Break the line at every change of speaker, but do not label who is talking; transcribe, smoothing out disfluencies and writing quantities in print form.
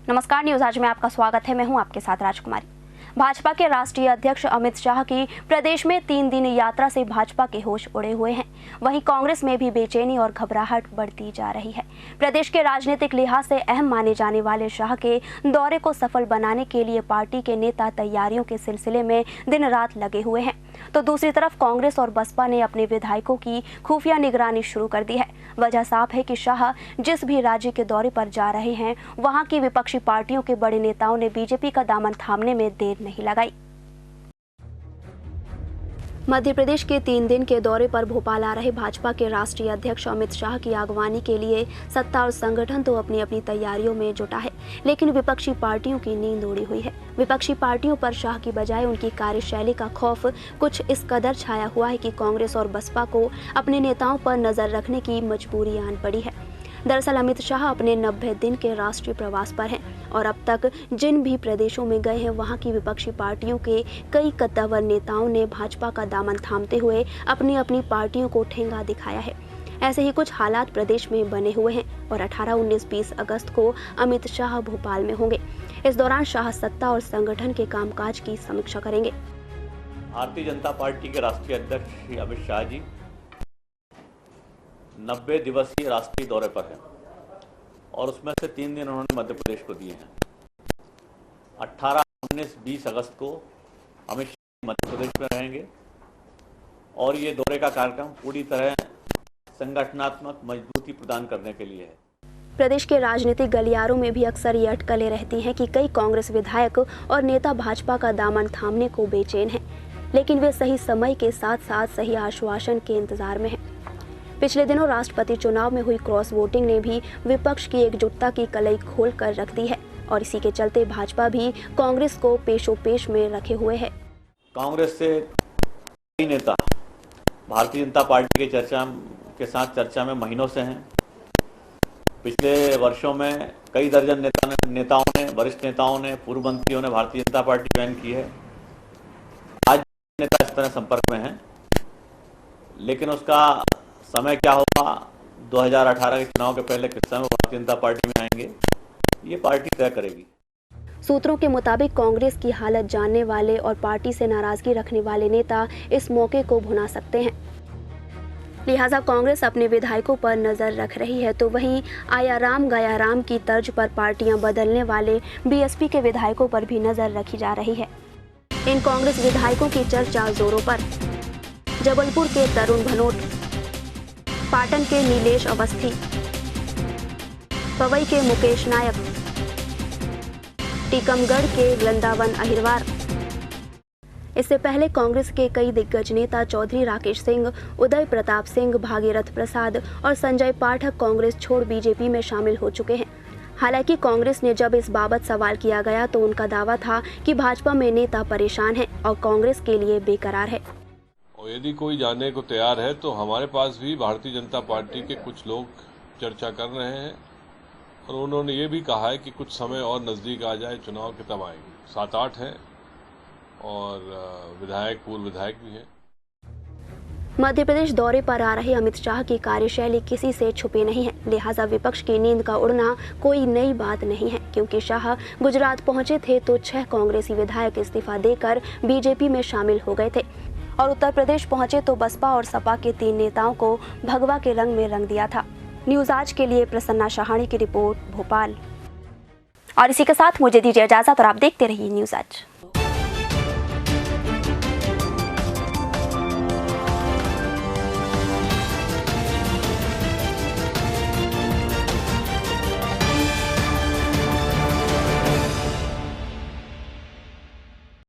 नमस्कार, न्यूज आज में आपका स्वागत है। मैं हूं आपके साथ राजकुमारी। भाजपा के राष्ट्रीय अध्यक्ष अमित शाह की प्रदेश में 3 दिन यात्रा से भाजपा के होश उड़े हुए हैं। वहीं कांग्रेस में भी बेचैनी और घबराहट बढ़ती जा रही है। प्रदेश के राजनीतिक लिहाज से अहम माने जाने वाले शाह के दौरे को सफल बनाने के लिए पार्टी के नेता तैयारियों के सिलसिले में दिन रात लगे हुए हैं, तो दूसरी तरफ कांग्रेस और बसपा ने अपने विधायकों की खुफिया निगरानी शुरू कर दी है। वजह साफ है कि शाह जिस भी राज्य के दौरे पर जा रहे हैं, वहां की विपक्षी पार्टियों के बड़े नेताओं ने बीजेपी का दामन थामने में देर नहीं लगाई। मध्य प्रदेश के 3 दिन के दौरे पर भोपाल आ रहे भाजपा के राष्ट्रीय अध्यक्ष अमित शाह की अगवानी के लिए सत्ता और संगठन तो अपनी अपनी तैयारियों में जुटा है, लेकिन विपक्षी पार्टियों की नींद उड़ी हुई है। विपक्षी पार्टियों पर शाह की बजाय उनकी कार्यशैली का खौफ कुछ इस कदर छाया हुआ है कि कांग्रेस और बसपा को अपने नेताओं पर नजर रखने की मजबूरी आन पड़ी है। दरअसल अमित शाह अपने 90 दिन के राष्ट्रीय प्रवास पर हैं और अब तक जिन भी प्रदेशों में गए हैं, वहां की विपक्षी पार्टियों के कई कद्दावर नेताओं ने भाजपा का दामन थामते हुए अपनी अपनी पार्टियों को ठेंगा दिखाया है। ऐसे ही कुछ हालात प्रदेश में बने हुए हैं और 18, 19, 20 अगस्त को अमित शाह भोपाल में होंगे। इस दौरान शाह सत्ता और संगठन के कामकाज की समीक्षा करेंगे।
भारतीय जनता पार्टी के राष्ट्रीय अध्यक्ष श्री अमित शाह जी 90 दिवसीय राष्ट्रीय दौरे पर हैं और उसमें से 3 दिन उन्होंने मध्य प्रदेश को दिए हैं। 18, 19, 20 अगस्त को अमित शाह मध्य प्रदेश में रहेंगे और ये दौरे का कार्यक्रम पूरी तरह संगठनात्मक मजबूती प्रदान करने के लिए है।
प्रदेश के राजनीतिक गलियारों में भी अक्सर ये अटकलें रहती हैं कि कई कांग्रेस विधायक और नेता भाजपा का दामन थामने को बेचैन हैं, लेकिन वे सही समय के साथ साथ सही आश्वासन के इंतजार में हैं। पिछले दिनों राष्ट्रपति चुनाव में हुई क्रॉस वोटिंग ने भी विपक्ष की एकजुटता की कलई खोल कर रख दी है और इसी के चलते भाजपा भी कांग्रेस को पेशोपेश में रखे हुए है।
कांग्रेस से कई नेता भारतीय जनता पार्टी के साथ चर्चा में महीनों से हैं। पिछले वर्षों में कई दर्जन नेताओं ने, वरिष्ठ नेताओं ने, पूर्व मंत्रियों ने भारतीय जनता पार्टी ज्वाइन की है। आज नेता इस तरह संपर्क में हैं, लेकिन उसका समय क्या होगा, 2018 के चुनाव के पहले किस समय भारतीय जनता पार्टी में आएंगे, ये पार्टी तय करेगी।
सूत्रों के मुताबिक कांग्रेस की हालत जानने वाले और पार्टी से नाराजगी रखने वाले नेता इस मौके को भुना सकते हैं। लिहाजा कांग्रेस अपने विधायकों पर नजर रख रही है, तो वहीं आया राम गया राम की तर्ज पर पार्टियां बदलने वाले बीएसपी के विधायकों पर भी नजर रखी जा रही है। इन कांग्रेस विधायकों की चर्चा जोरों पर। जबलपुर के तरुण भनोट, पाटन के नीलेश अवस्थी, पवई के मुकेश नायक, टीकमगढ़ के वृंदावन अहिरवार। इससे पहले कांग्रेस के कई दिग्गज नेता चौधरी राकेश सिंह, उदय प्रताप सिंह, भागीरथ प्रसाद और संजय पाठक कांग्रेस छोड़ बीजेपी में शामिल हो चुके हैं। हालांकि कांग्रेस ने जब इस बाबत सवाल किया गया तो उनका दावा था कि भाजपा में नेता परेशान हैं और कांग्रेस के लिए बेकरार है।
और यदि कोई जाने को तैयार है तो हमारे पास भी भारतीय जनता पार्टी के कुछ लोग चर्चा कर रहे हैं और उन्होंने ये भी कहा है कि कुछ समय और नज़दीक आ जाए चुनाव के तब आएंगे। 7-8 हैं और विधायक, पूर्व विधायक भी हैं।
मध्य प्रदेश दौरे पर आ रहे अमित शाह की कार्यशैली किसी से छुपी नहीं है, लिहाजा विपक्ष की नींद का उड़ना कोई नई बात नहीं है, क्योंकि शाह गुजरात पहुंचे थे तो 6 कांग्रेसी विधायक इस्तीफा देकर बीजेपी में शामिल हो गए थे और उत्तर प्रदेश पहुंचे तो बसपा और सपा के 3 नेताओं को भगवा के रंग में रंग दिया था। न्यूज आज के लिए प्रसन्ना शाहानी की रिपोर्ट, भोपाल। और इसी के साथ मुझे दीजिए इजाजत और आप देखते रहिए न्यूज आज।